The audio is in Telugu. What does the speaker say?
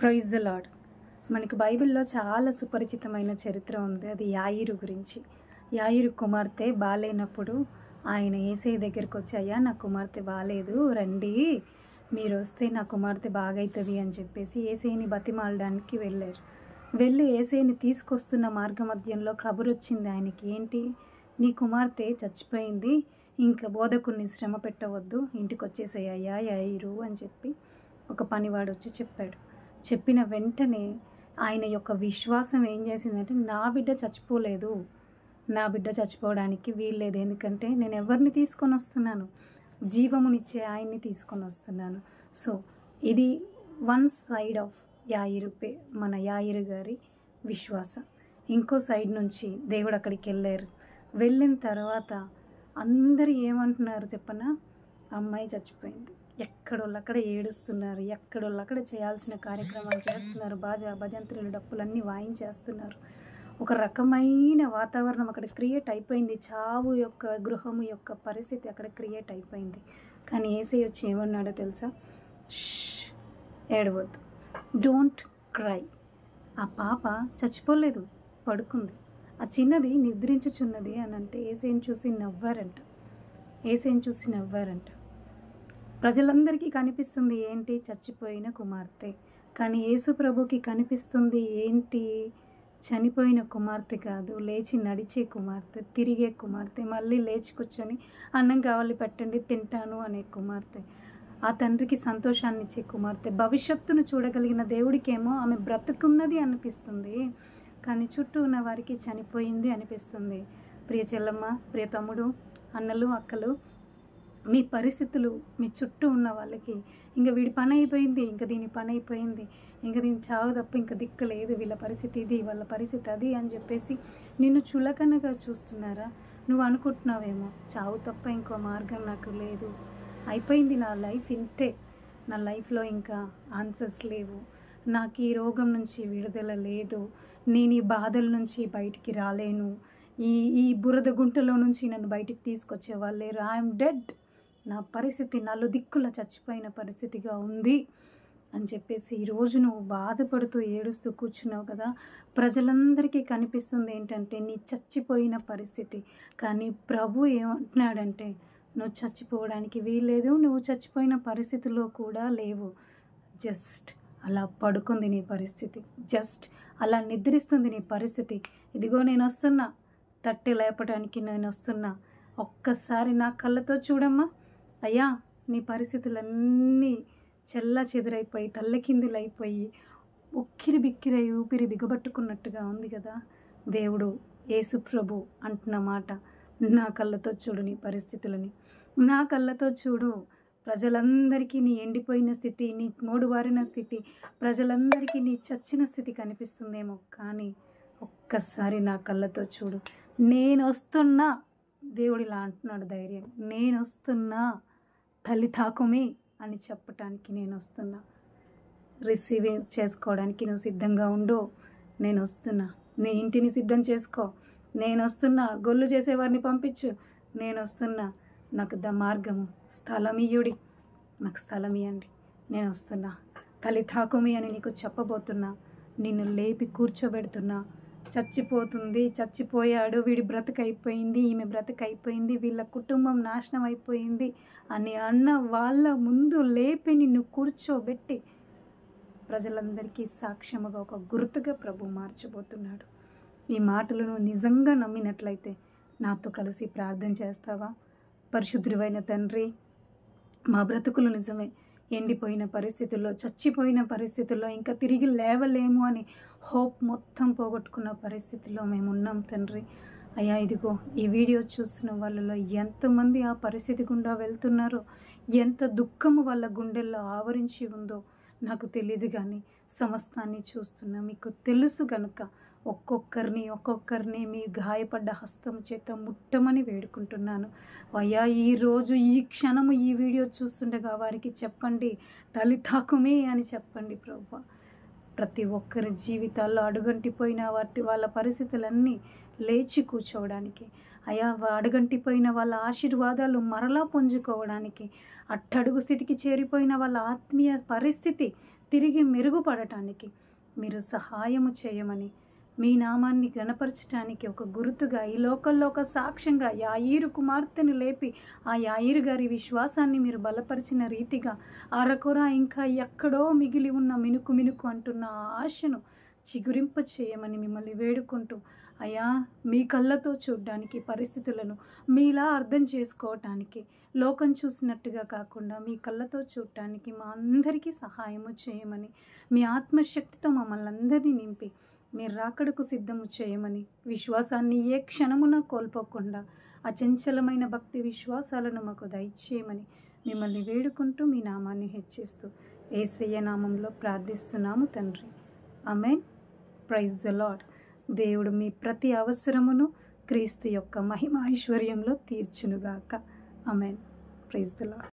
Praise the lord. మనకి బైబిల్లో చాలా సుపరిచితమైన చరిత్ర ఉంది. అది యాయిరు గురించి. యాయిరు కుమార్తె బాలేనప్పుడు ఆయన యేసయ్య దగ్గరికి వచ్చి, అయ్యా నా కుమార్తె బాలేదు, రండి మీరు వస్తే నా కుమార్తె బాగవుతుంది అని చెప్పేసి యేసయ్యని బతిమాలడానికి వెళ్ళారు. వెళ్ళి యేసయ్యని తీసుకొస్తున్న మార్గమధ్యంలో కబురు వచ్చింది ఆయనకి. ఏంటి, నీ కుమార్తె చచ్చిపోయింది, ఇంకా బోధకుడిని శ్రమ పెట్టవద్దు, ఇంటికి వచ్చేసేయ్యా యాయిరు అని చెప్పి ఒక పనివాడు వచ్చి చెప్పాడు. చెప్పిన వెంటనే ఆయన యొక్క విశ్వాసం ఏం చేసిందంటే, నా బిడ్డ చచ్చిపోలేదు, నా బిడ్డ చచ్చిపోవడానికి వీల్లేదు, ఎందుకంటే నేను ఎవరిని తీసుకొని వస్తున్నాను, జీవమునిచ్చే ఆయన్ని తీసుకొని వస్తున్నాను. సో ఇది వన్ సైడ్ ఆఫ్ యాయిరు, మన యాయిరు గారి విశ్వాసం. ఇంకో సైడ్ నుంచి దేవుడు అక్కడికి వెళ్ళారు. వెళ్ళిన తర్వాత అందరూ ఏమంటున్నారు చెప్పనా, అమ్మాయి చచ్చిపోయింది. ఎక్కడోళ్ళక్కడ ఏడుస్తున్నారు, ఎక్కడోళ్ళక్కడ చేయాల్సిన కార్యక్రమాలు చేస్తున్నారు, భజంత్రులు డప్పులన్నీ వాయించేస్తున్నారు. ఒక రకమైన వాతావరణం అక్కడ క్రియేట్ అయిపోయింది. చావు యొక్క గృహము యొక్క పరిస్థితి అక్కడ క్రియేట్ అయిపోయింది. కానీ యేసయ్య వచ్చి ఏమన్నాడో తెలుసా, ఏడవద్దు, డోంట్ క్రై. ఆ పాప చచ్చిపోలేదు, పడుకుంది. ఆ చిన్నది నిద్రించుచున్నది అని అంటే యేసయ్యని చూసి నవ్వారంట. యేసయ్యని చూసి నవ్వారంట. ప్రజలందరికీ కనిపిస్తుంది ఏంటి, చచ్చిపోయిన కుమార్తె. కానీ యేసు ప్రభుకి కనిపిస్తుంది ఏంటి, చనిపోయిన కుమార్తె కాదు, లేచి నడిచే కుమార్తె, తిరిగే కుమార్తె, మళ్ళీ లేచి కూర్చొని అన్నం కావాలి పెట్టండి తింటాను అనే కుమార్తె, ఆ తండ్రికి సంతోషాన్ని ఇచ్చే కుమార్తె. భవిష్యత్తును చూడగలిగిన దేవుడికేమో ఆమె బ్రతుకున్నది అనిపిస్తుంది, కానీ చుట్టూ ఉన్న వారికి చనిపోయింది అనిపిస్తుంది. ప్రియ చెల్లమ్మ, ప్రియ తమ్ముడు, అన్నలు, అక్కలు, మీ పరిస్థితులు మీ చుట్టూ ఉన్న వాళ్ళకి, ఇంకా వీడి పని అయిపోయింది, ఇంకా దీని పని అయిపోయింది, ఇంకా దీని చావు తప్ప ఇంకా దిక్కు లేదు, వీళ్ళ పరిస్థితి ఇది, వాళ్ళ పరిస్థితి అది అని చెప్పేసి నిన్ను చులకనగా చూస్తున్నారా? నువ్వు అనుకుంటున్నావేమో, చావు తప్ప ఇంకో మార్గం నాకు లేదు, అయిపోయింది నా లైఫ్ ఇంతే, నా లైఫ్లో ఇంకా ఆన్సర్స్ లేవు, నాకు ఈ రోగం నుంచి విడుదల లేదు, నేను ఈ బాధల నుంచి బయటికి రాలేను, ఈ బురద గుంటలో నుంచి నన్ను బయటికి తీసుకొచ్చే వాళ్ళు లేరు, ఐఎమ్ డెడ్, నా పరిస్థితి నలుదిక్కుల చచ్చిపోయిన పరిస్థితిగా ఉంది అని చెప్పేసి ఈరోజు నువ్వు బాధపడుతూ ఏడుస్తూ కూర్చున్నావు కదా. ప్రజలందరికీ కనిపిస్తుంది ఏంటంటే నీ చచ్చిపోయిన పరిస్థితి. కానీ ప్రభు ఏమంటున్నాడంటే, నువ్వు చచ్చిపోవడానికి వీల్లేదు, నువ్వు చచ్చిపోయిన పరిస్థితిలో కూడా లేవు, జస్ట్ అలా పడుకుంది నీ పరిస్థితి, జస్ట్ అలా నిద్రిస్తుంది నీ పరిస్థితి. ఇదిగో నేను వస్తున్నా, తట్టి లేపడానికి నేను వస్తున్నా, ఒక్కసారి నా కళ్ళతో చూడమ్మా. అయ్యా నీ పరిస్థితులన్నీ చెల్లా చెదురైపోయి తల్లకిందులైపోయి ఉక్కిరి బిక్కిరై ఊపిరి బిగబట్టుకున్నట్టుగా ఉంది కదా. దేవుడు యేసు ప్రభు అంటున్న మాట, నా కళ్ళతో చూడు నీ పరిస్థితులని, నా కళ్ళతో చూడు. ప్రజలందరికీ నీ ఎండిపోయిన స్థితి, నీ మూడువారిన స్థితి, ప్రజలందరికీ నీ చచ్చిన స్థితి కనిపిస్తుందేమో, కానీ ఒక్కసారి నా కళ్ళతో చూడు, నేను వస్తున్నా. దేవుడు ఇలా అంటున్నాడు ధైర్యం, నేను వస్తున్నా, తల్లి తాకుమి అని చెప్పటానికి నేను వస్తున్నా, రిసీవ్ చేసుకోవడానికి నువ్వు సిద్ధంగా ఉండు, నేను వస్తున్నా, నీ ఇంటిని సిద్ధం చేసుకో, నేను వస్తున్నా, గొల్లు చేసేవారిని పంపించు, నేను వస్తున్నా, నాకు మార్గము స్థలం ఇయ్యుడి, నాకు స్థలం ఇవ్వండి, నేను వస్తున్నా, తల్లి తాకుమి అని నీకు చెప్పబోతున్నా, నిన్ను లేపి కూర్చోబెడుతున్నా. చచ్చిపోతుంది, చచ్చిపోయాడు, వీడి బ్రతుకైపోయింది, ఈమె బ్రతుకైపోయింది, వీళ్ళ కుటుంబం నాశనం అయిపోయింది అని అన్న వాళ్ళ ముందు లేపి నిన్ను కూర్చోబెట్టి ప్రజలందరికీ సాక్ష్యముగా ఒక గుర్తుగా ప్రభు మార్చబోతున్నాడు. ఈ మాటలను నిజంగా నమ్మినట్లయితే నాతో కలిసి ప్రార్థన చేస్తావా? పరిశుద్ధుడైన తండ్రి, మా బ్రతుకులు నిజమే ఎండిపోయిన పరిస్థితుల్లో, చచ్చిపోయిన పరిస్థితుల్లో, ఇంకా తిరిగి లేవలేము అని హోప్ మొత్తం పోగొట్టుకున్న పరిస్థితుల్లో మేము ఉన్నాం తండ్రి. అయ్యా ఇదిగో ఈ వీడియో చూస్తున్న వాళ్ళలో ఎంతమంది ఆ పరిస్థితి గుండా వెళ్తున్నారో, ఎంత దుఃఖము వాళ్ళ గుండెల్లో ఆవరించి ఉందో నాకు తెలియదు, కానీ సమస్తాన్ని చూస్తున్నా మీకు తెలుసు కనుక ఒక్కొక్కరిని మీ గాయపడ్డ హస్తం చేత ముట్టమని వేడుకుంటున్నాను. అయ్యా ఈరోజు ఈ క్షణము ఈ వీడియో చూస్తుండగా వారికి చెప్పండి, తల్లి తాకుమే అని చెప్పండి ప్రభువా. ప్రతి ఒక్కరి జీవితాల్లో అడుగంటిపోయిన వాళ్ళ పరిస్థితులన్నీ లేచి కూర్చోవడానికి, అయా అడుగంటిపోయిన వాళ్ళ ఆశీర్వాదాలు మరలా పుంజుకోవడానికి, అట్టడుగు స్థితికి చేరిపోయిన వాళ్ళ ఆత్మీయ పరిస్థితి తిరిగి మెరుగుపడటానికి మీరు సహాయము చేయమని, మీ నామాన్ని గణపరచటానికి ఒక గుర్తుగా ఈ లోకల్లో ఒక సాక్ష్యంగా యాయీరు కుమార్తెను లేపి ఆ యాయీరు గారి విశ్వాసాన్ని మీరు బలపరిచిన రీతిగా అరకొర ఇంకా ఎక్కడో మిగిలి ఉన్న మినుకు అంటున్న ఆ ఆశను చిగురింప చేయమని మిమ్మల్ని వేడుకుంటూ, అయ్యా మీ కళ్ళతో చూడడానికి పరిస్థితులను మీలా అర్థం చేసుకోవటానికి, లోకం చూసినట్టుగా కాకుండా మీ కళ్ళతో చూడటానికి మా అందరికీ సహాయము చేయమని, మీ ఆత్మశక్తితో మమ్మల్ని అందరినీ నింపి మీరు రాకడకు సిద్ధము చేయమని, విశ్వాసాన్ని ఏ క్షణమున కోల్పోకుండా అచంచలమైన భక్తి విశ్వాసాలను మాకు దయచేయమని మిమ్మల్ని వేడుకుంటూ మీ నామాన్ని హెచ్చిస్తూ యేసయ్య నామంలో ప్రార్థిస్తున్నాము తండ్రి. ఆమేన్. Praise the lord. దేవుడు మీ ప్రతి అవసరమును క్రీస్తు యొక్క మహిమ ఐశ్వర్యంలో తీర్చునుగాక. ఆమేన్. Praise the lord.